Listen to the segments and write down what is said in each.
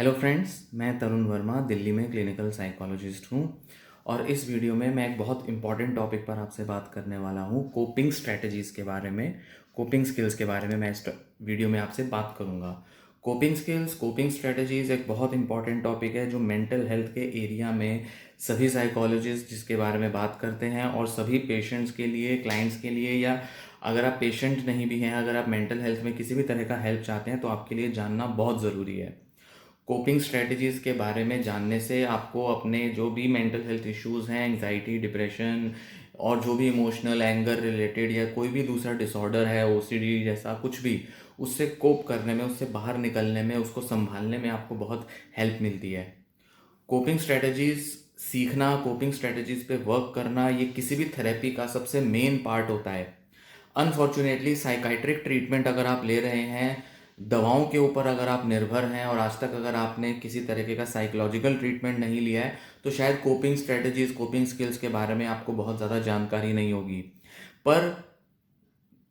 Hello friends, मैं तरुण वर्मा दिल्ली में clinical psychologist हूँ और इस वीडियो में मैं एक बहुत इंपॉर्टेंट टॉपिक पर आपसे बात करने वाला हूँ। कोपिंग स्ट्रेटजीज़ के बारे में, कोपिंग स्किल्स के बारे में मैं इस वीडियो में आपसे बात करूँगा। कोपिंग स्किल्स, कोपिंग स्ट्रेटजीज़ एक बहुत इंपॉर्टेंट टॉपिक है जो मेंटल हेल्थ के एरिया में सभी साइकोलॉजिस्ट जिसके बारे में बात करते हैं और सभी पेशेंट्स के लिए, क्लाइंट्स के लिए, या अगर आप पेशेंट नहीं भी हैं, अगर आप मेंटल हेल्थ में किसी भी तरह का हेल्प चाहते हैं तो आपके लिए जानना बहुत ज़रूरी है। कोपिंग स्ट्रेटजीज़ के बारे में जानने से आपको अपने जो भी मेंटल हेल्थ इश्यूज़ हैं, एंजाइटी, डिप्रेशन और जो भी इमोशनल एंगर रिलेटेड या कोई भी दूसरा डिसऑर्डर है, ओसीडी जैसा कुछ भी, उससे कोप करने में, उससे बाहर निकलने में, उसको संभालने में आपको बहुत हेल्प मिलती है। कोपिंग स्ट्रेटजीज़ सीखना, कोपिंग स्ट्रेटजीज़ पे वर्क करना, ये किसी भी थेरेपी का सबसे मेन पार्ट होता है। अनफॉर्चुनेटली साइकाइट्रिक ट्रीटमेंट अगर आप ले रहे हैं, दवाओं के ऊपर अगर आप निर्भर हैं और आज तक अगर आपने किसी तरीके का साइकोलॉजिकल ट्रीटमेंट नहीं लिया है तो शायद कोपिंग स्ट्रेटजीज़, कोपिंग स्किल्स के बारे में आपको बहुत ज़्यादा जानकारी नहीं होगी। पर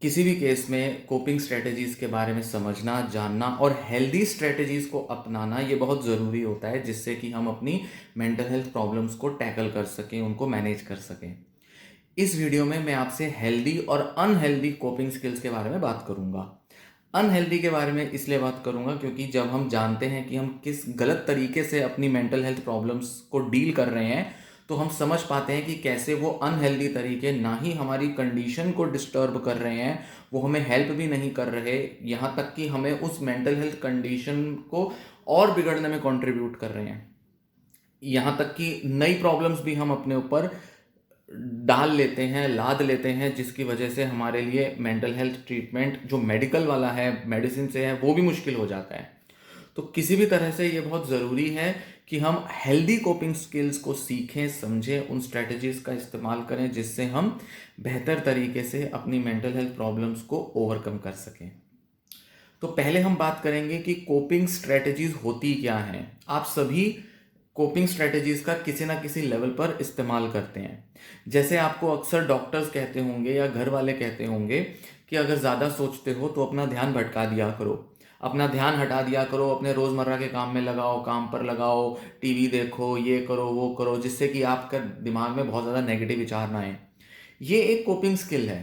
किसी भी केस में कोपिंग स्ट्रेटजीज़ के बारे में समझना, जानना और हेल्दी स्ट्रेटजीज़ को अपनाना ये बहुत ज़रूरी होता है, जिससे कि हम अपनी मेंटल हेल्थ प्रॉब्लम्स को टैकल कर सकें, उनको मैनेज कर सकें। इस वीडियो में मैं आपसे हेल्दी और अनहेल्दी कोपिंग स्किल्स के बारे में बात करूंगा। अनहेल्दी के बारे में इसलिए बात करूंगा क्योंकि जब हम जानते हैं कि हम किस गलत तरीके से अपनी मेंटल हेल्थ प्रॉब्लम्स को डील कर रहे हैं तो हम समझ पाते हैं कि कैसे वो अनहेल्दी तरीके ना ही हमारी कंडीशन को डिस्टर्ब कर रहे हैं, वो हमें हेल्प भी नहीं कर रहे, यहाँ तक कि हमें उस मेंटल हेल्थ कंडीशन को और बिगड़ने में कंट्रीब्यूट कर रहे हैं। यहाँ तक कि नई प्रॉब्लम्स भी हम अपने ऊपर डाल लेते हैं, लाद लेते हैं, जिसकी वजह से हमारे लिए मेंटल हेल्थ ट्रीटमेंट जो मेडिकल वाला है, मेडिसिन से है, वो भी मुश्किल हो जाता है। तो किसी भी तरह से ये बहुत ज़रूरी है कि हम हेल्दी कोपिंग स्किल्स को सीखें, समझें, उन स्ट्रेटजीज़ का इस्तेमाल करें जिससे हम बेहतर तरीके से अपनी मेंटल हेल्थ प्रॉब्लम्स को ओवरकम कर सकें। तो पहले हम बात करेंगे कि कोपिंग स्ट्रेटजीज़ होती क्या हैं। आप सभी कोपिंग स्ट्रेटजीज़ का किसी ना किसी लेवल पर इस्तेमाल करते हैं। जैसे आपको अक्सर डॉक्टर्स कहते होंगे या घर वाले कहते होंगे कि अगर ज़्यादा सोचते हो तो अपना ध्यान भटका दिया करो, अपना ध्यान हटा दिया करो, अपने रोज़मर्रा के काम में लगाओ, काम पर लगाओ, टीवी देखो, ये करो, वो करो, जिससे कि आपका दिमाग में बहुत ज़्यादा नेगेटिव विचार ना आए। ये एक कोपिंग स्किल है,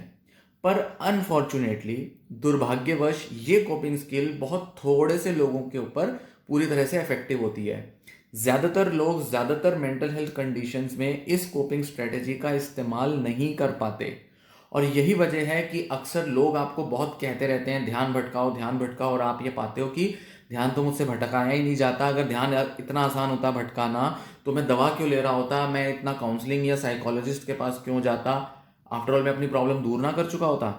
पर अनफॉर्चुनेटली, दुर्भाग्यवश, ये कोपिंग स्किल बहुत थोड़े से लोगों के ऊपर पूरी तरह से इफेक्टिव होती है। ज़्यादातर लोग ज़्यादातर मेंटल हेल्थ कंडीशंस में इस कोपिंग स्ट्रेटजी का इस्तेमाल नहीं कर पाते और यही वजह है कि अक्सर लोग आपको बहुत कहते रहते हैं ध्यान भटकाओ, ध्यान भटकाओ, और आप ये पाते हो कि ध्यान तो मुझसे भटकाया ही नहीं जाता। अगर ध्यान इतना आसान होता भटकाना तो मैं दवा क्यों ले रहा होता, मैं इतना काउंसलिंग या साइकोलॉजिस्ट के पास क्यों जाता, आफ्टर ऑल मैं अपनी प्रॉब्लम दूर ना कर चुका होता।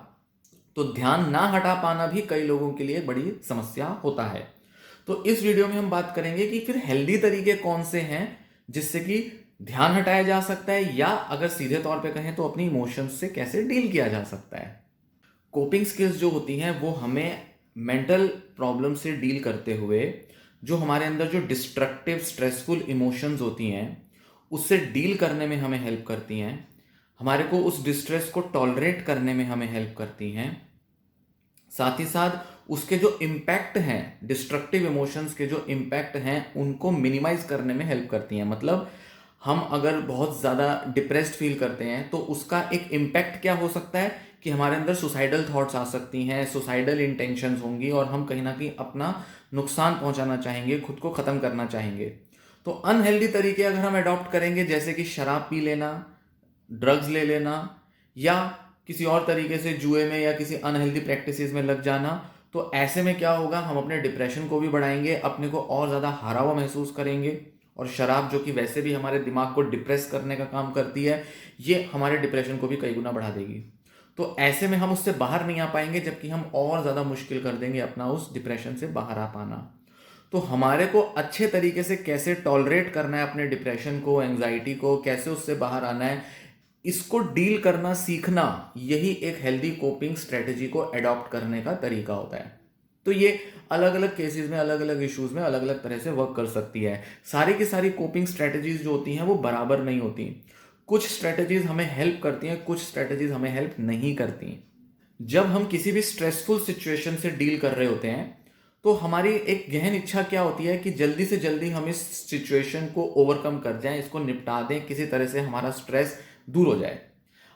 तो ध्यान ना हटा पाना भी कई लोगों के लिए बड़ी समस्या होता है। तो इस वीडियो में हम बात करेंगे कि फिर हेल्दी तरीके कौन से हैं जिससे कि ध्यान हटाया जा सकता है, या अगर सीधे तौर पे कहें तो अपनी इमोशंस से कैसे डील किया जा सकता है। कोपिंग स्किल्स जो होती हैं वो हमें मेंटल प्रॉब्लम से डील करते हुए जो हमारे अंदर जो डिस्ट्रक्टिव स्ट्रेसफुल इमोशंस होती हैं उससे डील करने में हमें हेल्प करती हैं, हमारे को उस डिस्ट्रेस को टॉलरेट करने में हमें हेल्प करती हैं, साथ ही साथ उसके जो इम्पैक्ट हैं, डिस्ट्रक्टिव इमोशंस के जो इम्पैक्ट हैं उनको मिनिमाइज करने में हेल्प करती हैं। मतलब हम अगर बहुत ज़्यादा डिप्रेस्ड फील करते हैं तो उसका एक इम्पैक्ट क्या हो सकता है कि हमारे अंदर सुसाइडल थॉट्स आ सकती हैं, सुसाइडल इंटेंशंस होंगी और हम कहीं ना कहीं अपना नुकसान पहुंचाना चाहेंगे, खुद को ख़त्म करना चाहेंगे। तो अनहेल्दी तरीके अगर हम अडॉप्ट करेंगे, जैसे कि शराब पी लेना, ड्रग्स ले लेना, या किसी और तरीके से जुए में या किसी अनहेल्दी प्रैक्टिसेस में लग जाना, तो ऐसे में क्या होगा, हम अपने डिप्रेशन को भी बढ़ाएंगे, अपने को और ज़्यादा हारा हुआ महसूस करेंगे। और शराब जो कि वैसे भी हमारे दिमाग को डिप्रेस करने का काम करती है, ये हमारे डिप्रेशन को भी कई गुना बढ़ा देगी। तो ऐसे में हम उससे बाहर नहीं आ पाएंगे, जबकि हम और ज़्यादा मुश्किल कर देंगे अपना उस डिप्रेशन से बाहर आ पाना। तो हमारे को अच्छे तरीके से कैसे टॉलरेट करना है अपने डिप्रेशन को, एंजाइटी को, कैसे उससे बाहर आना है, इसको डील करना सीखना, यही एक हेल्दी कोपिंग स्ट्रेटजी को अडॉप्ट करने का तरीका होता है। तो ये अलग अलग केसेस में, अलग अलग इश्यूज में अलग अलग तरह से वर्क कर सकती है। सारी की सारी कोपिंग स्ट्रेटजीज जो होती हैं वो बराबर नहीं होती। कुछ स्ट्रेटजीज हमें हेल्प करती हैं, कुछ स्ट्रेटजीज हमें हेल्प नहीं करती। जब हम किसी भी स्ट्रेसफुल सिचुएशन से डील कर रहे होते हैं तो हमारी एक गहन इच्छा क्या होती है कि जल्दी से जल्दी हम इस सिचुएशन को ओवरकम कर जाएं, इसको निपटा दें, किसी तरह से हमारा स्ट्रेस दूर हो जाए।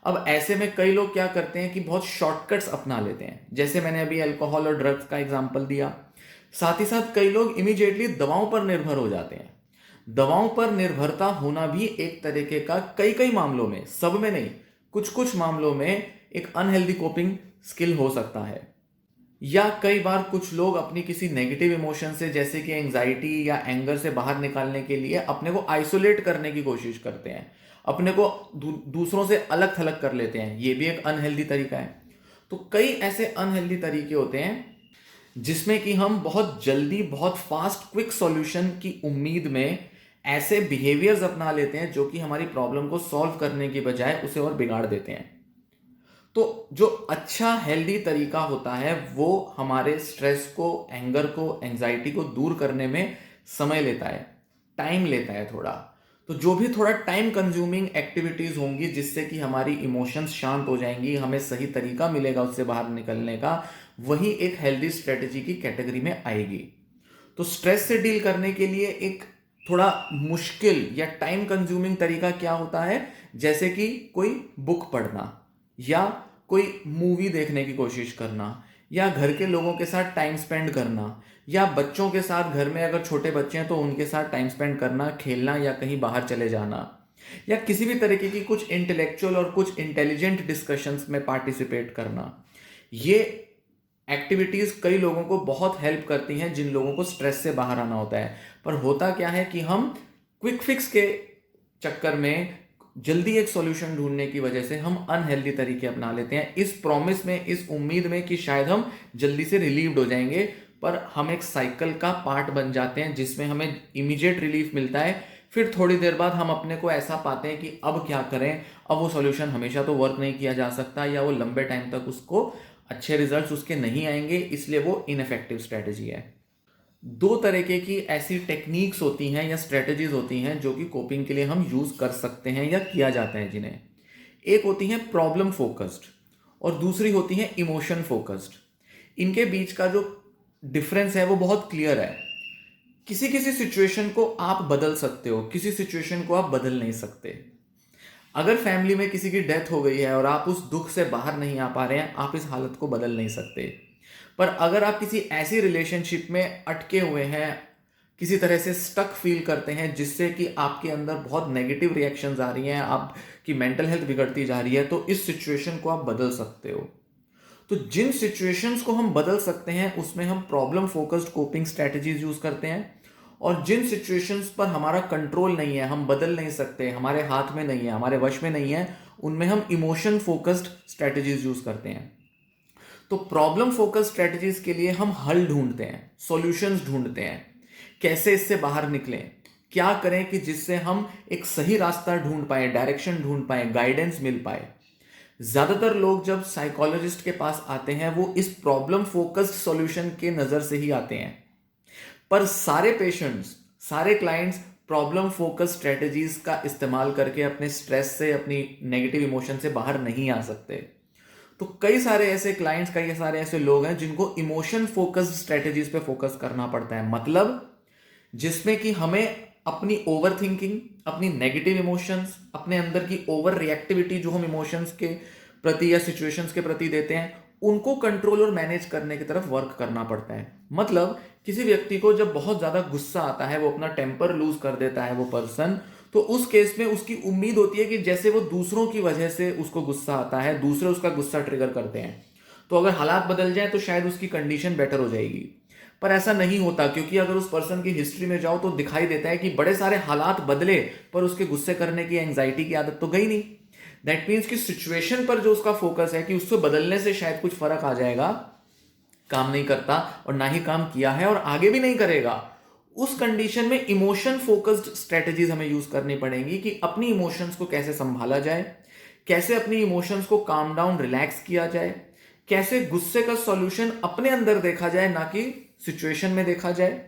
अब ऐसे में कई लोग क्या करते हैं कि बहुत शॉर्टकट्स अपना लेते हैं, जैसे मैंने अभी अल्कोहल और ड्रग्स का एग्जांपल दिया। साथ ही साथ कई लोग इमीडिएटली दवाओं पर निर्भर हो जाते हैं। दवाओं पर निर्भरता होना भी एक तरीके का कई कई मामलों में, सब में नहीं, कुछ कुछ मामलों में एक अनहेल्दी कोपिंग स्किल हो सकता है। या कई बार कुछ लोग अपनी किसी नेगेटिव इमोशन से, जैसे कि एंजाइटी या एंगर से बाहर निकालने के लिए अपने को आइसोलेट करने की कोशिश करते हैं, अपने को दूसरों से अलग थलग कर लेते हैं। ये भी एक अनहेल्दी तरीका है। तो कई ऐसे अनहेल्दी तरीके होते हैं जिसमें कि हम बहुत जल्दी, बहुत फास्ट, क्विक सॉल्यूशन की उम्मीद में ऐसे बिहेवियर्स अपना लेते हैं जो कि हमारी प्रॉब्लम को सॉल्व करने की बजाय उसे और बिगाड़ देते हैं। तो जो अच्छा हेल्दी तरीका होता है वो हमारे स्ट्रेस को, एंगर को, एंजाइटी को दूर करने में समय लेता है, टाइम लेता है थोड़ा। तो जो भी थोड़ा टाइम कंज्यूमिंग एक्टिविटीज होंगी जिससे कि हमारी इमोशंस शांत हो जाएंगी, हमें सही तरीका मिलेगा उससे बाहर निकलने का, वही एक हेल्दी स्ट्रेटेजी की कैटेगरी में आएगी। तो स्ट्रेस से डील करने के लिए एक थोड़ा मुश्किल या टाइम कंज्यूमिंग तरीका क्या होता है, जैसे कि कोई बुक पढ़ना, या कोई मूवी देखने की कोशिश करना, या घर के लोगों के साथ टाइम स्पेंड करना, या बच्चों के साथ, घर में अगर छोटे बच्चे हैं तो उनके साथ टाइम स्पेंड करना, खेलना, या कहीं बाहर चले जाना, या किसी भी तरीके की कुछ इंटेलेक्चुअल और कुछ इंटेलिजेंट डिस्कशंस में पार्टिसिपेट करना। ये एक्टिविटीज कई लोगों को बहुत हेल्प करती हैं जिन लोगों को स्ट्रेस से बाहर आना होता है। पर होता क्या है कि हम क्विक फिक्स के चक्कर में, जल्दी एक सॉल्यूशन ढूंढने की वजह से हम अनहेल्दी तरीके अपना लेते हैं, इस प्रॉमिस में, इस उम्मीद में कि शायद हम जल्दी से रिलीव्ड हो जाएंगे। पर हम एक साइकिल का पार्ट बन जाते हैं जिसमें हमें इमीडिएट रिलीफ मिलता है, फिर थोड़ी देर बाद हम अपने को ऐसा पाते हैं कि अब क्या करें, अब वो सॉल्यूशन हमेशा तो वर्क नहीं किया जा सकता, या वो लंबे टाइम तक उसको अच्छे रिजल्ट्स उसके नहीं आएंगे, इसलिए वो इनफेक्टिव स्ट्रेटेजी है। दो तरीके की ऐसी टेक्निक्स होती हैं या स्ट्रेटजीज होती हैं जो कि कोपिंग के लिए हम यूज कर सकते हैं या किया जाता है जिन्हें। एक होती है प्रॉब्लम फोकस्ड और दूसरी होती है इमोशन फोकस्ड। इनके बीच का जो डिफरेंस है वो बहुत क्लियर है। किसी किसी सिचुएशन को आप बदल सकते हो, किसी सिचुएशन को आप बदल नहीं सकते। अगर फैमिली में किसी की डेथ हो गई है और आप उस दुख से बाहर नहीं आ पा रहे हैं, आप इस हालत को बदल नहीं सकते। पर अगर आप किसी ऐसी रिलेशनशिप में अटके हुए हैं, किसी तरह से स्टक फील करते हैं जिससे कि आपके अंदर बहुत नेगेटिव रिएक्शंस आ रही हैं, आपकी मेंटल हेल्थ बिगड़ती जा रही है, तो इस सिचुएशन को आप बदल सकते हो। तो जिन सिचुएशंस को हम बदल सकते हैं उसमें हम problem focused coping strategies use करते हैं, और जिन सिचुएशंस पर हमारा कंट्रोल नहीं है, हम बदल नहीं सकते, हमारे हाथ में नहीं है, हमारे वश में नहीं है, उनमें हम इमोशन फोकस्ड स्ट्रेटजीज यूज करते हैं। तो प्रॉब्लम फोकस स्ट्रेटजीज के लिए हम हल ढूंढते हैं, सॉल्यूशंस ढूंढते हैं, कैसे इससे बाहर निकलें, क्या करें कि जिससे हम एक सही रास्ता ढूंढ पाए, डायरेक्शन ढूंढ पाए, गाइडेंस मिल पाए। ज्यादातर लोग जब साइकोलॉजिस्ट के पास आते हैं वो इस प्रॉब्लम फोकस्ड सॉल्यूशन के नजर से ही आते हैं, पर सारे पेशेंट्स, सारे क्लाइंट्स प्रॉब्लम फोकस स्ट्रेटजीज का इस्तेमाल करके अपने स्ट्रेस से, अपनी नेगेटिव इमोशन से बाहर नहीं आ सकते। तो कई सारे ऐसे क्लाइंट्स, कई सारे ऐसे लोग हैं जिनको इमोशन फोकस्ड स्ट्रेटजीज पे फोकस करना पड़ता है, मतलब जिसमें कि हमें अपनी ओवर थिंकिंग, अपनी नेगेटिव इमोशंस, अपने अंदर की ओवर रिएक्टिविटी जो हम इमोशंस के प्रति या सिचुएशंस के प्रति देते हैं, उनको कंट्रोल और मैनेज करने की तरफ वर्क करना पड़ता है। मतलब किसी व्यक्ति को जब बहुत ज्यादा गुस्सा आता है, वो अपना टेम्पर लूज कर देता है वो पर्सन, तो उस केस में उसकी उम्मीद होती है कि जैसे वो दूसरों की वजह से उसको गुस्सा आता है, दूसरे उसका गुस्सा ट्रिगर करते हैं, तो अगर हालात बदल जाए तो शायद उसकी कंडीशन बेटर हो जाएगी। पर ऐसा नहीं होता, क्योंकि अगर उस पर्सन की हिस्ट्री में जाओ तो दिखाई देता है कि बड़े सारे हालात बदले पर उसके गुस्से करने की, एंजाइटी की आदत तो गई नहीं। दैट मीन्स कि सिचुएशन पर जो उसका फोकस है कि उसको बदलने से शायद कुछ फर्क आ जाएगा, काम नहीं करता, और ना ही काम किया है और आगे भी नहीं करेगा। उस कंडीशन में इमोशन फोकस्ड स्ट्रेटजीज हमें यूज करनी पड़ेंगी कि अपनी इमोशंस को कैसे संभाला जाए, कैसे अपनी इमोशंस को काम डाउन, रिलैक्स किया जाए, कैसे गुस्से का सॉल्यूशन अपने अंदर देखा जाए, ना कि सिचुएशन में देखा जाए।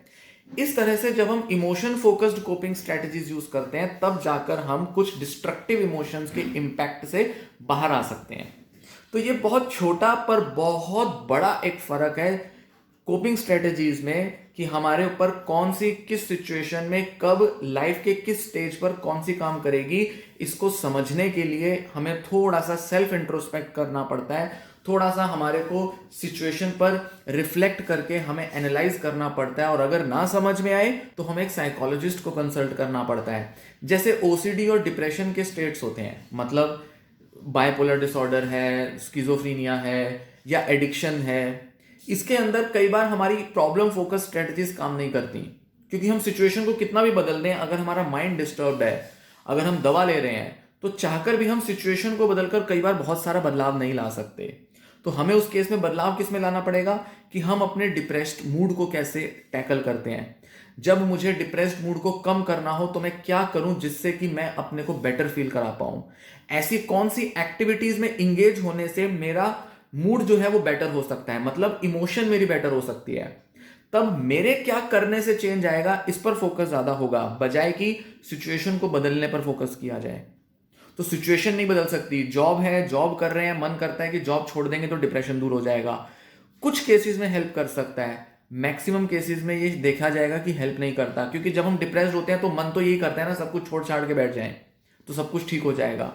इस तरह से जब हम emotion focused coping strategies use करते हैं तब जाकर हम कुछ डिस्ट्रक्टिव इमोशंस के इंपैक्ट से बाहर आ सकते हैं। तो ये बहुत छोटा पर बहुत बड़ा एक फर्क है कोपिंग स्ट्रेटजीज में कि हमारे ऊपर कौन सी किस सिचुएशन में कब लाइफ के किस स्टेज पर कौन सी काम करेगी, इसको समझने के लिए हमें थोड़ा सा सेल्फ इंट्रोस्पेक्ट करना पड़ता है, थोड़ा सा हमारे को सिचुएशन पर रिफ्लेक्ट करके हमें एनालाइज करना पड़ता है, और अगर ना समझ में आए तो हमें एक साइकोलॉजिस्ट को कंसल्ट करना पड़ता है। जैसे ओसीडी और डिप्रेशन के स्टेट्स होते हैं, मतलब बाइपोलर डिसऑर्डर है, स्किज़ोफ्रीनिया है या एडिक्शन है, इसके अंदर कई बार हमारी प्रॉब्लम फोकस स्ट्रेटजीज काम नहीं करती, क्योंकि हम सिचुएशन को कितना भी बदल दें, अगर हमारा माइंड डिस्टर्ब्ड है, अगर हम दवा ले रहे हैं, तो चाहकर भी हम सिचुएशन को बदलकर कई बार बहुत सारा बदलाव नहीं ला सकते। तो हमें उस केस में बदलाव किस में लाना पड़ेगा कि हम अपने डिप्रेस्ड मूड को कैसे टैकल करते हैं। जब मुझे डिप्रेस्ड मूड को कम करना हो तो मैं क्या करूं जिससे कि मैं अपने को बेटर फील करा पाऊं, ऐसी कौन सी एक्टिविटीज में इंगेज होने से मेरा मूड जो है वो बेटर हो सकता है, मतलब इमोशन मेरी बेटर हो सकती है। तब मेरे क्या करने से चेंज आएगा, इस पर फोकस ज्यादा होगा, बजाय कि सिचुएशन को बदलने पर फोकस किया जाए। तो सिचुएशन नहीं बदल सकती, जॉब है, जॉब कर रहे हैं, मन करता है कि जॉब छोड़ देंगे तो डिप्रेशन दूर हो जाएगा। कुछ केसेस में हेल्प कर सकता है, मैक्सिमम केसेस में ये देखा जाएगा कि हेल्प नहीं करता, क्योंकि जब हम डिप्रेस्ड होते हैं तो मन तो यही करता है ना, सब कुछ छोड़ छाड़ के बैठ जाएं तो सब कुछ ठीक हो जाएगा।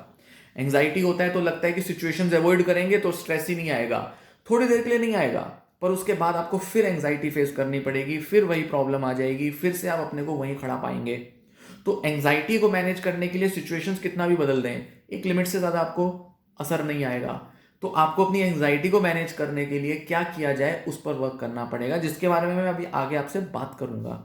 एंग्जाइटी होता है तो लगता है कि सिचुएशंस अवॉइड करेंगे तो स्ट्रेस ही नहीं आएगा, थोड़ी देर के लिए नहीं आएगा, पर उसके बाद आपको फिर एंग्जाइटी फेस करनी पड़ेगी, फिर वही प्रॉब्लम आ जाएगी, फिर से आप अपने को वहीं खड़ा पाएंगे। तो एंग्जाइटी को मैनेज करने के लिए सिचुएशंस कितना भी बदल दें, एक लिमिट से ज़्यादा आपको असर नहीं आएगा। तो आपको अपनी एंग्जाइटी को मैनेज करने के लिए क्या किया जाए उस पर वर्क करना पड़ेगा, जिसके बारे में मैं अभी आगे आपसे बात करूंगा।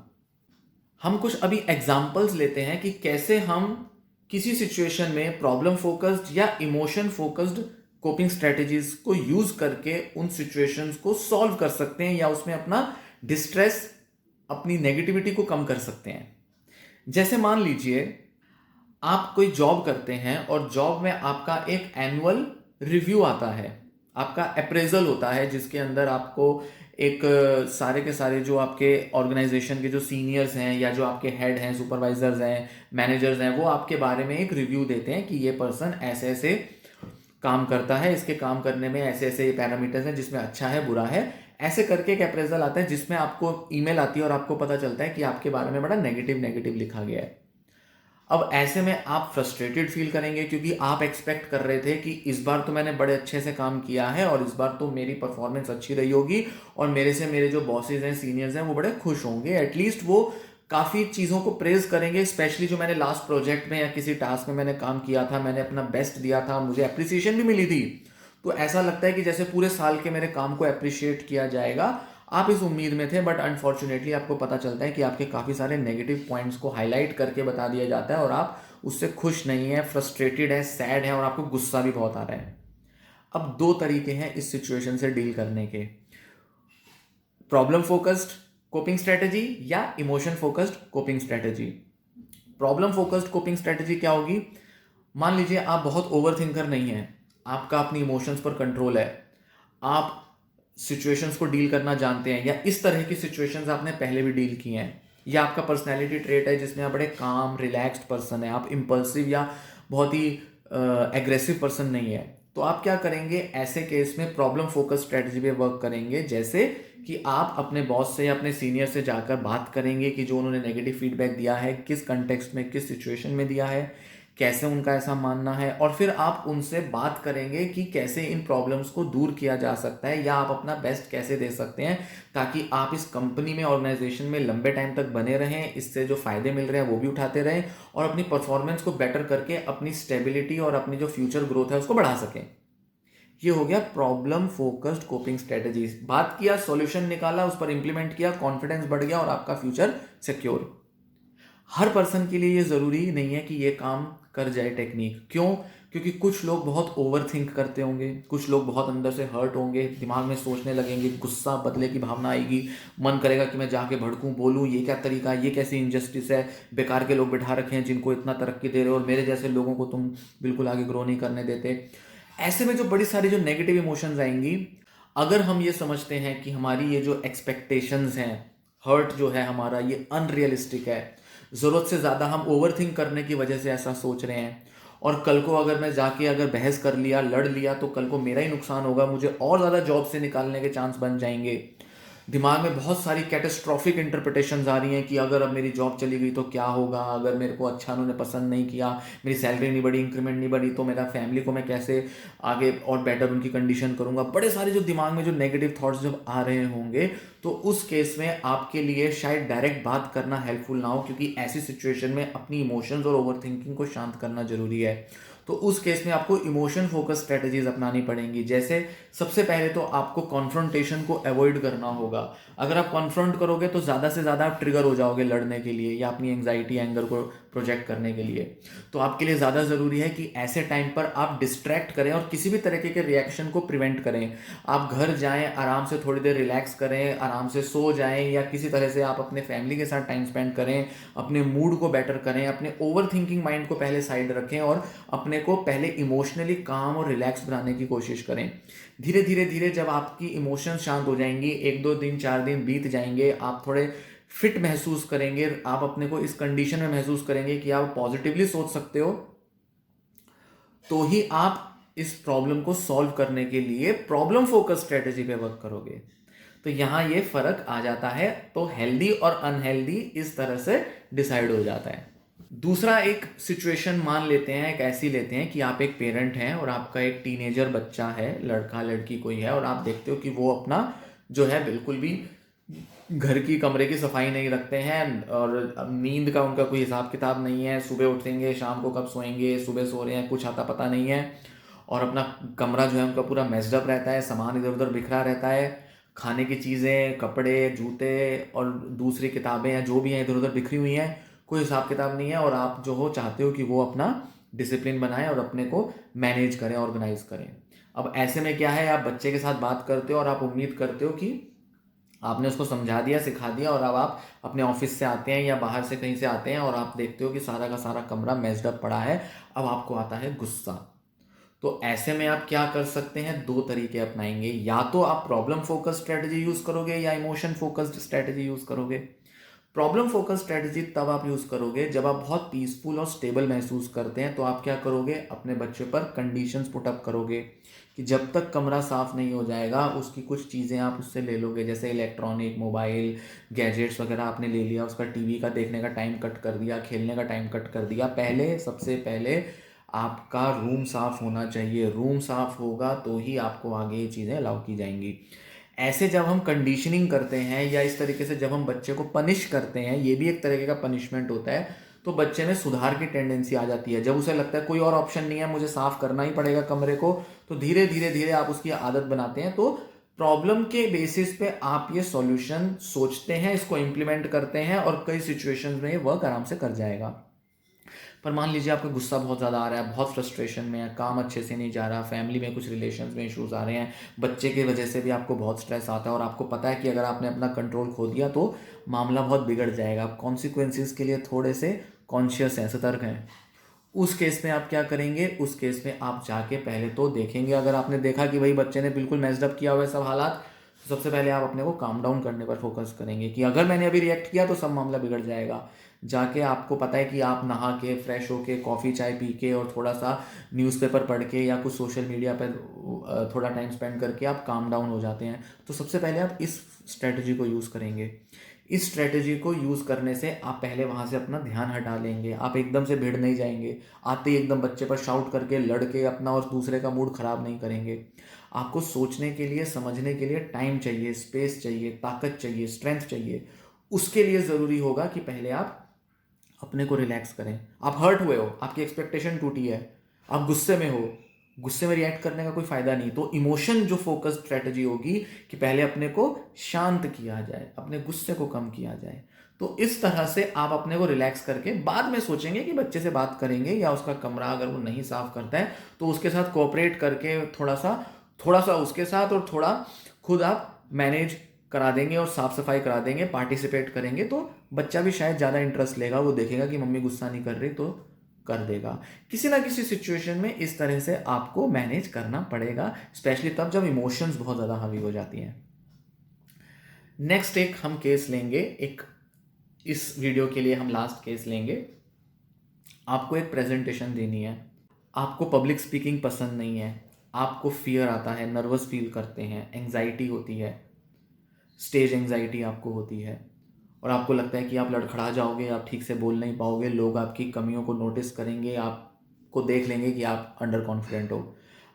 हम कुछ अभी एग्जाम्पल्स लेते हैं कि कैसे हम किसी सिचुएशन में प्रॉब्लम फोकस्ड या इमोशन फोकस्ड कोपिंग स्ट्रेटजीज को यूज करके उन सिचुएशंस को सॉल्व कर सकते हैं या उसमें अपना डिस्ट्रेस, अपनी नेगेटिविटी को कम कर सकते हैं। जैसे मान लीजिए आप कोई जॉब करते हैं और जॉब में आपका एक एनुअल रिव्यू आता है, आपका अप्रेजल होता है, जिसके अंदर आपको एक सारे के सारे जो आपके ऑर्गेनाइजेशन के जो सीनियर्स हैं या जो आपके हेड हैं, सुपरवाइजर्स हैं, मैनेजर्स हैं, वो आपके बारे में एक रिव्यू देते हैं कि ये पर्सन ऐसे ऐसे काम करता है, इसके काम करने में ऐसे ऐसे पैरामीटर्स हैं जिसमें अच्छा है, बुरा है, ऐसे करके एक अप्रेजल आता है जिसमें आपको ईमेल आती है और आपको पता चलता है कि आपके बारे में बड़ा नेगेटिव नेगेटिव लिखा गया है। अब ऐसे में आप फ्रस्ट्रेटेड फील करेंगे, क्योंकि आप एक्सपेक्ट कर रहे थे कि इस बार तो मैंने बड़े अच्छे से काम किया है और इस बार तो मेरी परफॉर्मेंस अच्छी रही होगी और मेरे से मेरे जो बॉसेज हैं, सीनियर्स हैं, वो बड़े खुश होंगे, एटलीस्ट वो काफ़ी चीज़ों को प्रेज करेंगे, स्पेशली जो मैंने लास्ट प्रोजेक्ट में या किसी टास्क में मैंने काम किया था, मैंने अपना बेस्ट दिया था, मुझे अप्रिसिएशन भी मिली थी, तो ऐसा लगता है कि जैसे पूरे साल के मेरे काम को अप्रिशिएट किया जाएगा। आप इस उम्मीद में थे, बट अनफॉर्चुनेटली आपको पता चलता है कि आपके काफ़ी सारे नेगेटिव पॉइंट्स को हाईलाइट करके बता दिया जाता है और आप उससे खुश नहीं है, फ्रस्ट्रेटेड है, सैड है और आपको गुस्सा भी बहुत आ रहा है। अब दो तरीके हैं इस सिचुएशन से डील करने के, प्रॉब्लम फोकस्ड कोपिंग स्ट्रेटजी या emotion focused coping strategy. Problem focused coping strategy क्या होगी? मान लीजिए आप बहुत ओवर थिंकर नहीं हैं, आपका अपनी इमोशंस पर कंट्रोल है, आप सिचुएशंस को डील करना जानते हैं, या इस तरह की सिचुएशंस आपने पहले भी डील की हैं, या आपका पर्सनैलिटी ट्रेट है जिसमें आप बड़े काम रिलैक्स्ड पर्सन है, आप इम्पल्सिव या बहुत ही एग्रेसिव पर्सन नहीं है, तो आप क्या करेंगे ऐसे केस में? प्रॉब्लम फोकस स्ट्रेटजी पे वर्क करेंगे, जैसे कि आप अपने बॉस से या अपने सीनियर से जाकर बात करेंगे कि जो उन्होंने नेगेटिव फीडबैक दिया है, किस कंटेक्स्ट में, किस सिचुएशन में दिया है, कैसे उनका ऐसा मानना है, और फिर आप उनसे बात करेंगे कि कैसे इन प्रॉब्लम्स को दूर किया जा सकता है या आप अपना बेस्ट कैसे दे सकते हैं, ताकि आप इस कंपनी में, ऑर्गेनाइजेशन में लंबे टाइम तक बने रहें, इससे जो फायदे मिल रहे हैं वो भी उठाते रहें और अपनी परफॉर्मेंस को बेटर करके अपनी स्टेबिलिटी और अपनी जो फ्यूचर ग्रोथ है उसको बढ़ा सकें। ये हो गया प्रॉब्लम फोकस्ड कोपिंग स्ट्रेटजीज। बात किया, सॉल्यूशन निकाला, उस पर इंप्लीमेंट किया, कॉन्फिडेंस बढ़ गया और आपका फ्यूचर सिक्योर। हर पर्सन के लिए ये ज़रूरी नहीं है कि ये काम कर जाए टेक्निक। क्यों? क्योंकि कुछ लोग बहुत ओवर थिंक करते होंगे, कुछ लोग बहुत अंदर से हर्ट होंगे, दिमाग में सोचने लगेंगे, गुस्सा बदले की भावना आएगी, मन करेगा कि मैं जाके भड़कूं, बोलूं, ये क्या तरीका है, ये कैसी इनजस्टिस है, बेकार के लोग बिठा रखे हैं जिनको इतना तरक्की दे रहे हो और मेरे जैसे लोगों को तुम बिल्कुल आगे ग्रो नहीं करने देते। ऐसे में जो बड़ी सारी जो नेगेटिव इमोशंस आएंगी, अगर हम ये समझते हैं कि हमारी ये जो एक्सपेक्टेशंस हैं, हर्ट जो है हमारा, ये अनरियलिस्टिक है, ज़रूरत से ज़्यादा हम ओवर थिंक करने की वजह से ऐसा सोच रहे हैं, और कल को अगर मैं जाके अगर बहस कर लिया, लड़ लिया, तो कल को मेरा ही नुकसान होगा, मुझे और ज़्यादा जॉब से निकालने के चांस बन जाएंगे, दिमाग में बहुत सारी कैटेस्ट्रॉफिक इंटरप्रिटेशंस आ रही हैं कि अगर अब मेरी जॉब चली गई तो क्या होगा, अगर मेरे को अच्छा उन्होंने पसंद नहीं किया, मेरी सैलरी नहीं बढ़ी, इंक्रीमेंट नहीं बढ़ी, तो मेरा फैमिली को मैं कैसे आगे और बेटर उनकी कंडीशन करूंगा। बड़े सारे जो दिमाग में जो नेगेटिव थॉट्स जब आ रहे होंगे, तो उस केस में आपके लिए शायद डायरेक्ट बात करना हेल्पफुल ना हो, क्योंकि ऐसी सिचुएशन में अपनी इमोशंस और ओवर थिंकिंग को शांत करना जरूरी है। तो उस केस में आपको इमोशन फोकस स्ट्रेटजीज अपनानी पड़ेंगी। जैसे सबसे पहले तो आपको कॉन्फ्रंटेशन को अवॉइड करना होगा। अगर आप कॉन्फ्रंट करोगे तो ज़्यादा से ज़्यादा आप ट्रिगर हो जाओगे लड़ने के लिए या अपनी एंग्जाइटी एंगर को प्रोजेक्ट करने के लिए। तो आपके लिए ज़्यादा ज़रूरी है कि ऐसे टाइम पर आप डिस्ट्रैक्ट करें और किसी भी तरीके के रिएक्शन को प्रिवेंट करें। आप घर जाएं, आराम से थोड़ी देर रिलैक्स करें, आराम से सो जाएं, या किसी तरह से आप अपने फैमिली के साथ टाइम स्पेंड करें, अपने मूड को बेटर करें, अपने ओवर थिंकिंग माइंड को पहले साइड रखें और अपने को पहले इमोशनली काम और रिलैक्स बनाने की कोशिश करें। धीरे धीरे धीरे जब आपकी इमोशंस शांत हो जाएंगी, 1-2 दिन 4 दिन बीत जाएंगे, आप थोड़े फिट महसूस करेंगे, आप अपने को इस कंडीशन में महसूस करेंगे कि आप पॉजिटिवली सोच सकते हो, तो ही आप इस प्रॉब्लम को सॉल्व करने के लिए प्रॉब्लम फोकस स्ट्रेटेजी पे वर्क करोगे। तो यहां ये फर्क आ जाता है। तो हेल्दी और अनहेल्दी इस तरह से डिसाइड हो जाता है। दूसरा एक सिचुएशन मान लेते हैं, एक ऐसी लेते हैं कि आप एक पेरेंट हैं और आपका एक टीनेजर बच्चा है, लड़का लड़की कोई है, और आप देखते हो कि वो अपना जो है बिल्कुल भी घर की कमरे की सफाई नहीं रखते हैं, और नींद का उनका कोई हिसाब किताब नहीं है, सुबह उठेंगे शाम को कब सोएंगे, सुबह सो रहे हैं कुछ आता पता नहीं है, और अपना कमरा जो है उनका पूरा मेस्डअप रहता है, सामान इधर उधर बिखरा रहता है, खाने की चीज़ें, कपड़े, जूते और दूसरी किताबें या जो भी हैं इधर उधर बिखरी हुई हैं, कोई हिसाब किताब नहीं है। और आप जो हो चाहते हो कि वो अपना डिसिप्लिन बनाए और अपने को मैनेज करें, ऑर्गेनाइज करें। अब ऐसे में क्या है, आप बच्चे के साथ बात करते हो और आप उम्मीद करते हो कि आपने उसको समझा दिया, सिखा दिया, और अब आप अपने ऑफिस से आते हैं या बाहर से कहीं से आते हैं और आप देखते हो कि सारा का सारा कमरा मेस्ड अप पड़ा है। अब आपको आता है गुस्सा। तो ऐसे में आप क्या कर सकते हैं, 2 तरीके अपनाएंगे। या तो आप प्रॉब्लम फोकस स्ट्रेटजी यूज करोगे या इमोशन फोकस्ड स्ट्रेटजी यूज करोगे। प्रॉब्लम फोकस स्ट्रेटजी तब आप यूज करोगे जब आप बहुत पीसफुल और स्टेबल महसूस करते हैं। तो आप क्या करोगे, अपने बच्चे पर कंडीशंस पुट अप करोगे कि जब तक कमरा साफ नहीं हो जाएगा उसकी कुछ चीज़ें आप उससे ले लोगे, जैसे इलेक्ट्रॉनिक, मोबाइल, गैजेट्स वगैरह आपने ले लिया, उसका टीवी का देखने का टाइम कट कर दिया, खेलने का टाइम कट कर दिया। पहले सबसे पहले आपका रूम साफ होना चाहिए। रूम साफ होगा तो ही आपको आगे ये चीज़ें अलाउ की जाएंगी। ऐसे जब हम कंडीशनिंग करते हैं या इस तरीके से जब हम बच्चे को पनिश करते हैं, ये भी एक तरीके का पनिशमेंट होता है, तो बच्चे में सुधार की टेंडेंसी आ जाती है। जब उसे लगता है कोई और ऑप्शन नहीं है, मुझे साफ करना ही पड़ेगा कमरे को, तो धीरे धीरे धीरे आप उसकी आदत बनाते हैं। तो प्रॉब्लम के बेसिस पे आप ये सॉल्यूशन सोचते हैं, इसको इम्प्लीमेंट करते हैं और कई सिचुएशंस में ये वर्क आराम से कर जाएगा। पर मान लीजिए आपका गुस्सा बहुत ज़्यादा आ रहा है, बहुत फ्रस्ट्रेशन में है, काम अच्छे से नहीं जा रहा, फैमिली में कुछ रिलेशंस में इश्यूज आ रहे हैं, बच्चे की वजह से भी आपको बहुत स्ट्रेस आता है, और आपको पता है कि अगर आपने अपना कंट्रोल खो दिया तो मामला बहुत बिगड़ जाएगा। आप कॉन्सिक्वेंसेस के लिए थोड़े से कॉन्शियस हैं, सतर्क हैं। उस केस में आप क्या करेंगे, उस केस में आप जाके पहले तो देखेंगे, अगर आपने देखा कि भाई बच्चे ने बिल्कुल मैस्ड किया हुआ है सब हालात, तो सबसे पहले आप अपने को काम डाउन करने पर फोकस करेंगे कि अगर मैंने अभी रिएक्ट किया तो सब मामला बिगड़ जाएगा। जाके आपको पता है कि आप नहा के फ्रेश होके कॉफ़ी चाय पी के और थोड़ा सा न्यूज़पेपर पढ़ के या कुछ सोशल मीडिया पर थोड़ा टाइम स्पेंड करके आप काम डाउन हो जाते हैं। तो सबसे पहले आप इस स्ट्रेटजी को यूज़ करेंगे। इस स्ट्रेटजी को यूज़ करने से आप पहले वहाँ से अपना ध्यान हटा लेंगे। आप एकदम से भिड़ नहीं जाएंगे, आते ही एकदम बच्चे पर शाउट करके लड़ के अपना और दूसरे का मूड ख़राब नहीं करेंगे। आपको सोचने के लिए, समझने के लिए टाइम चाहिए, स्पेस चाहिए, ताकत चाहिए, स्ट्रेंथ चाहिए। उसके लिए ज़रूरी होगा कि पहले आप अपने को रिलैक्स करें। आप हर्ट हुए हो, आपकी एक्सपेक्टेशन टूटी है, आप गुस्से में हो, गुस्से में रिएक्ट करने का कोई फायदा नहीं। तो इमोशन जो फोकस स्ट्रेटजी होगी कि पहले अपने को शांत किया जाए, अपने गुस्से को कम किया जाए। तो इस तरह से आप अपने को रिलैक्स करके बाद में सोचेंगे कि बच्चे से बात करेंगे, या उसका कमरा अगर वो नहीं साफ करता है तो उसके साथ कोऑपरेट करके थोड़ा सा उसके साथ और थोड़ा खुद आप मैनेज करा देंगे और साफ सफाई करा देंगे, पार्टिसिपेट करेंगे। तो बच्चा भी शायद ज़्यादा इंटरेस्ट लेगा, वो देखेगा कि मम्मी गुस्सा नहीं कर रही तो कर देगा। किसी ना किसी सिचुएशन में इस तरह से आपको मैनेज करना पड़ेगा, स्पेशली तब जब इमोशंस बहुत ज़्यादा हावी हो जाती हैं। नेक्स्ट एक हम केस लेंगे, एक इस वीडियो के लिए हम लास्ट केस लेंगे। आपको एक प्रेजेंटेशन देनी है, आपको पब्लिक स्पीकिंग पसंद नहीं है, आपको फियर आता है, नर्वस फील करते हैं, एंग्जाइटी होती है, स्टेज एंजाइटी आपको होती है और आपको लगता है कि आप लड़खड़ा जाओगे, आप ठीक से बोल नहीं पाओगे, लोग आपकी कमियों को नोटिस करेंगे, आपको देख लेंगे कि आप अंडर कॉन्फिडेंट हो।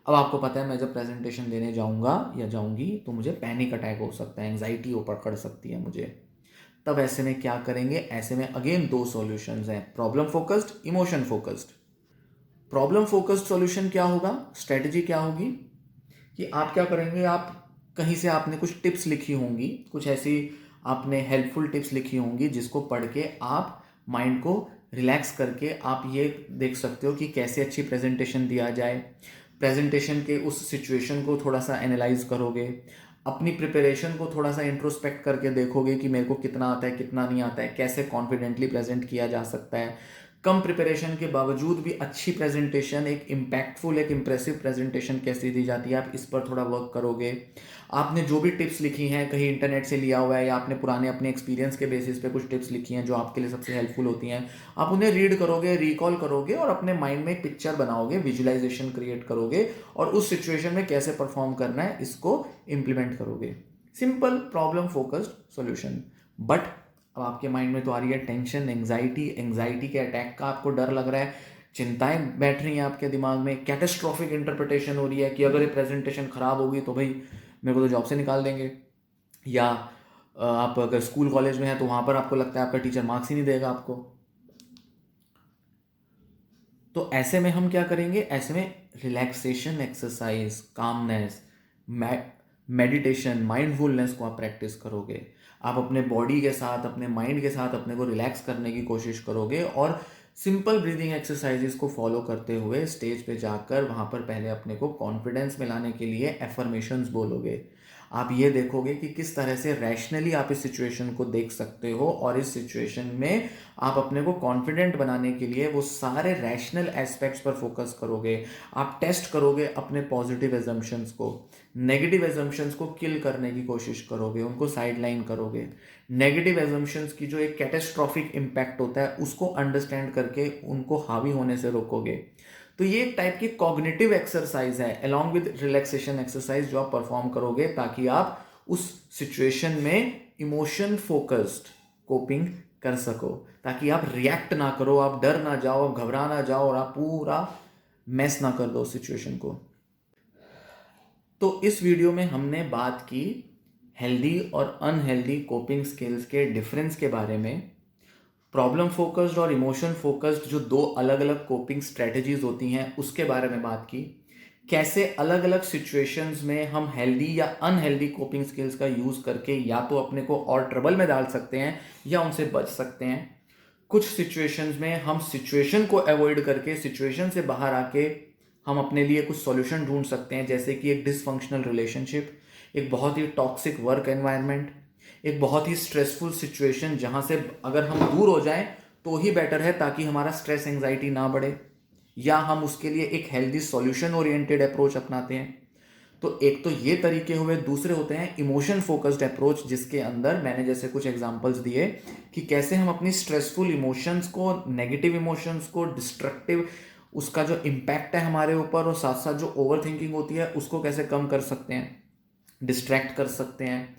अब आपको पता है मैं जब प्रेजेंटेशन देने जाऊंगा या जाऊंगी तो मुझे पैनिक अटैक हो सकता है, एंजाइटी हो पकड़ सकती है मुझे। तब ऐसे में क्या करेंगे? ऐसे में अगेन दो सॉल्यूशंस हैं, problem focused, emotion focused. Problem focused solution क्या होगा, स्ट्रेटजी क्या होगी कि आप क्या करेंगे, आप कहीं से आपने कुछ टिप्स लिखी होंगी, कुछ ऐसी आपने हेल्पफुल टिप्स लिखी होंगी जिसको पढ़ के आप माइंड को रिलैक्स करके आप ये देख सकते हो कि कैसे अच्छी प्रेजेंटेशन दिया जाए। प्रेजेंटेशन के उस सिचुएशन को थोड़ा सा एनालाइज करोगे, अपनी प्रिपरेशन को थोड़ा सा इंट्रोस्पेक्ट करके देखोगे कि मेरे को कितना आता है, कितना नहीं आता है, कैसे कॉन्फिडेंटली प्रेजेंट किया जा सकता है। कम प्रिपरेशन के बावजूद भी अच्छी प्रेजेंटेशन, एक इम्पैक्टफुल, एक इम्प्रेसिव प्रेजेंटेशन कैसे दी जाती है, आप इस पर थोड़ा वर्क करोगे। आपने जो भी टिप्स लिखी हैं कहीं इंटरनेट से लिया हुआ है या आपने पुराने अपने एक्सपीरियंस के बेसिस पे कुछ टिप्स लिखी हैं जो आपके लिए सबसे हेल्पफुल होती हैं, आप उन्हें रीड करोगे, रिकॉल करोगे और अपने माइंड में एक पिक्चर बनाओगे, विजुअलाइजेशन क्रिएट करोगे और उस सिचुएशन में कैसे परफॉर्म करना है इसको इम्प्लीमेंट करोगे। Simple problem focused solution. But अब आपके माइंड में तो आ रही है टेंशन, एंजाइटी के अटैक का आपको डर लग रहा है, चिंताएं बैठ रही हैं आपके दिमाग में, कैटेस्ट्रॉफिक इंटरप्रिटेशन हो रही है कि अगर ये प्रेजेंटेशन खराब होगी तो भाई मेरे को तो जॉब से निकाल देंगे, या आप अगर स्कूल कॉलेज में हैं तो वहाँ पर आपको लगता है आपका टीचर मार्क्स ही नहीं देगा आपको। तो ऐसे में हम क्या करेंगे, ऐसे में relaxation exercise, calmness, meditation, mindfulness को आप प्रैक्टिस करोगे। आप अपने बॉडी के साथ, अपने माइंड के साथ अपने को रिलैक्स करने की कोशिश करोगे और सिंपल ब्रीदिंग एक्सरसाइजेस को फॉलो करते हुए स्टेज पे जाकर वहाँ पर पहले अपने को कॉन्फिडेंस में लाने के लिए एफर्मेशंस बोलोगे। आप ये देखोगे कि किस तरह से रैशनली आप इस सिचुएशन को देख सकते हो और इस सिचुएशन में आप अपने को कॉन्फिडेंट बनाने के लिए वो सारे रैशनल एस्पेक्ट्स पर फोकस करोगे। आप टेस्ट करोगे अपने पॉजिटिव एजम्पशंस को, नेगेटिव एजम्पशंस को किल करने की कोशिश करोगे, उनको साइडलाइन करोगे। नेगेटिव एजम्पशंस की जो एक कैटेस्ट्रॉफिक इम्पैक्ट होता है उसको अंडरस्टैंड करके उनको हावी होने से रोकोगे। तो ये एक टाइप की कॉग्निटिव एक्सरसाइज है अलोंग विद रिलैक्सेशन एक्सरसाइज जो आप परफॉर्म करोगे ताकि आप उस सिचुएशन में इमोशन फोकस्ड कोपिंग कर सको, ताकि आप रिएक्ट ना करो, आप डर ना जाओ, आप घबरा ना जाओ और आप पूरा मैस ना कर दो सिचुएशन को। तो इस वीडियो में हमने बात की हेल्दी और अनहेल्दी कोपिंग स्किल्स के डिफरेंस के बारे में, प्रॉब्लम फोकस्ड और इमोशन फोकस्ड जो दो अलग अलग कोपिंग स्ट्रेटजीज होती हैं उसके बारे में बात की, कैसे अलग अलग सिचुएशंस में हम हेल्दी या अनहेल्दी कोपिंग स्किल्स का यूज़ करके या तो अपने को और ट्रबल में डाल सकते हैं या उनसे बच सकते हैं। कुछ सिचुएशंस में हम सिचुएशन को अवॉइड करके सिचुएशन से बाहर आके हम अपने लिए कुछ सॉल्यूशन ढूंढ सकते हैं, जैसे कि एक डिसफंक्शनल रिलेशनशिप, एक बहुत ही टॉक्सिक वर्क एनवायरनमेंट, एक बहुत ही स्ट्रेसफुल सिचुएशन जहां से अगर हम दूर हो जाएं तो ही बेटर है ताकि हमारा स्ट्रेस एंजाइटी ना बढ़े, या हम उसके लिए एक हेल्दी सॉल्यूशन ओरिएंटेड अप्रोच अपनाते हैं। तो एक तो ये तरीके हुए, दूसरे होते हैं इमोशन फोकस्ड अप्रोच जिसके अंदर मैंने जैसे कुछ एग्जांपल्स दिए कि कैसे हम अपनी स्ट्रेसफुल इमोशंस को, नेगेटिव इमोशंस को, डिस्ट्रक्टिव उसका जो इम्पैक्ट है हमारे ऊपर और साथ साथ जो ओवर थिंकिंग होती है उसको कैसे कम कर सकते हैं, डिस्ट्रैक्ट कर सकते हैं,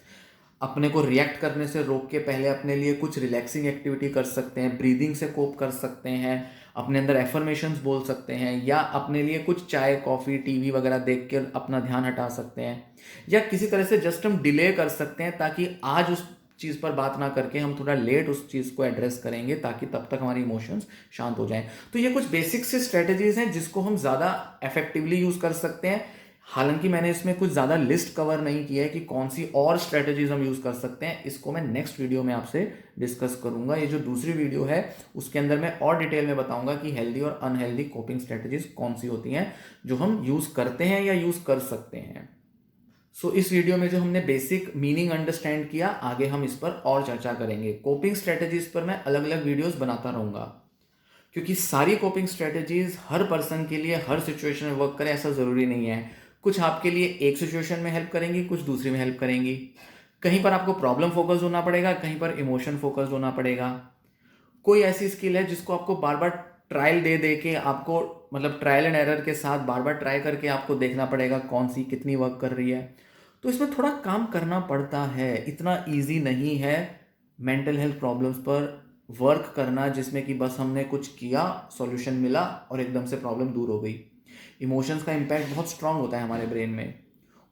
अपने को रिएक्ट करने से रोक के पहले अपने लिए कुछ रिलैक्सिंग एक्टिविटी कर सकते हैं, ब्रीदिंग से कोप कर सकते हैं, अपने अंदर एफर्मेशंस बोल सकते हैं, या अपने लिए कुछ चाय कॉफ़ी टीवी वगैरह देख के अपना ध्यान हटा सकते हैं, या किसी तरह से जस्ट हम डिले कर सकते हैं ताकि आज उस चीज़ पर बात ना करके हम थोड़ा लेट उस चीज़ को एड्रेस करेंगे ताकि तब तक हमारी इमोशंस शांत हो जाएं। तो ये कुछ बेसिक से स्ट्रेटजीज हैं जिसको हम ज़्यादा इफेक्टिवली यूज़ कर सकते हैं। हालांकि मैंने इसमें कुछ ज़्यादा लिस्ट कवर नहीं किया है कि कौन सी और स्ट्रेटजीज हम यूज़ कर सकते हैं, इसको मैं नेक्स्ट वीडियो में आपसे डिस्कस करूंगा। ये जो दूसरी वीडियो है उसके अंदर मैं और डिटेल में बताऊंगा कि हेल्दी और अनहेल्दी कोपिंग स्ट्रेटजीज कौन सी होती हैं जो हम यूज़ करते हैं या यूज़ कर सकते हैं। सो इस वीडियो में जो हमने बेसिक मीनिंग अंडरस्टैंड किया, आगे हम इस पर और चर्चा करेंगे। कोपिंग स्ट्रेटजीज पर मैं अलग अलग वीडियोस बनाता रहूंगा क्योंकि सारी कोपिंग स्ट्रेटजीज हर पर्सन के लिए हर सिचुएशन में वर्क करे ऐसा ज़रूरी नहीं है। कुछ आपके लिए एक सिचुएशन में हेल्प करेंगी, कुछ दूसरी में हेल्प करेंगी। कहीं पर आपको प्रॉब्लम फोकस्ड होना पड़ेगा, कहीं पर इमोशन फोकस्ड होना पड़ेगा। कोई ऐसी स्किल है जिसको आपको बार बार ट्रायल दे दे के आपको, मतलब ट्रायल एंड एरर के साथ बार बार ट्राई करके आपको देखना पड़ेगा कौन सी कितनी वर्क कर रही है। तो इसमें थोड़ा काम करना पड़ता है, इतना ईजी नहीं है मेंटल हेल्थ प्रॉब्लम्स पर वर्क करना जिसमें कि बस हमने कुछ किया, सॉल्यूशन मिला और एकदम से प्रॉब्लम दूर हो गई। इमोशंस का इम्पैक्ट बहुत स्ट्रांग होता है हमारे ब्रेन में।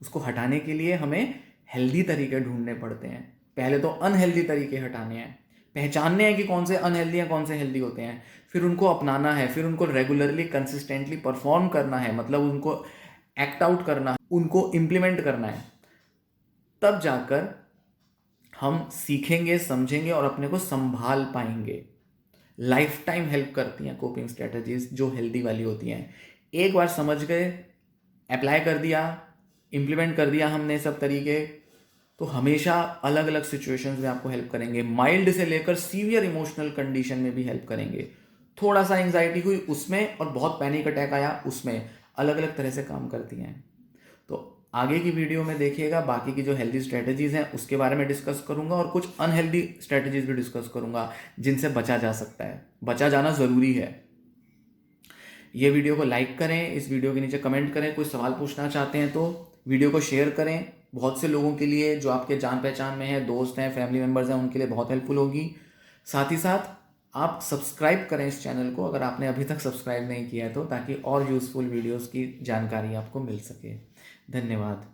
उसको हटाने के लिए हमें हेल्दी तरीके ढूंढने पड़ते हैं। पहले तो अनहेल्दी तरीके हटाने हैं, पहचानने हैं कि कौन से अनहेल्दी हैं कौन से हेल्दी होते हैं, फिर उनको अपनाना है, फिर उनको रेगुलरली कंसिस्टेंटली परफॉर्म करना है, मतलब उनको एक्ट आउट करना, उनको इम्प्लीमेंट करना है। तब जाकर हम सीखेंगे, समझेंगे और अपने को संभाल पाएंगे। लाइफ टाइम हेल्प करती हैं कोपिंग स्ट्रेटजीज जो हेल्दी वाली होती हैं। एक बार समझ गए, अप्लाई कर दिया, इम्प्लीमेंट कर दिया हमने सब तरीके, तो हमेशा अलग अलग सिचुएशंस में आपको हेल्प करेंगे। माइल्ड से लेकर सीवियर इमोशनल कंडीशन में भी हेल्प करेंगे। थोड़ा सा एंग्जाइटी हुई उसमें और बहुत पैनिक अटैक आया उसमें, अलग अलग तरह से काम करती हैं। तो आगे की वीडियो में देखिएगा, बाकी की जो हेल्दी स्ट्रेटजीज हैं उसके बारे में डिस्कस करूंगा और कुछ अनहेल्दी स्ट्रेटजीज भी डिस्कस करूंगा जिनसे बचा जा सकता है। बचा जाना ज़रूरी है। ये वीडियो को लाइक करें, इस वीडियो के नीचे कमेंट करें, कोई सवाल पूछना चाहते हैं तो वीडियो को शेयर करें बहुत से लोगों के लिए जो आपके जान पहचान में हैं, दोस्त हैं, फैमिली मेम्बर्स हैं, उनके लिए बहुत हेल्पफुल होगी। साथ ही साथ आप सब्सक्राइब करें इस चैनल को अगर आपने अभी तक सब्सक्राइब नहीं किया है तो, ताकि और यूज़फुल वीडियोस की जानकारी आपको मिल सके। धन्यवाद।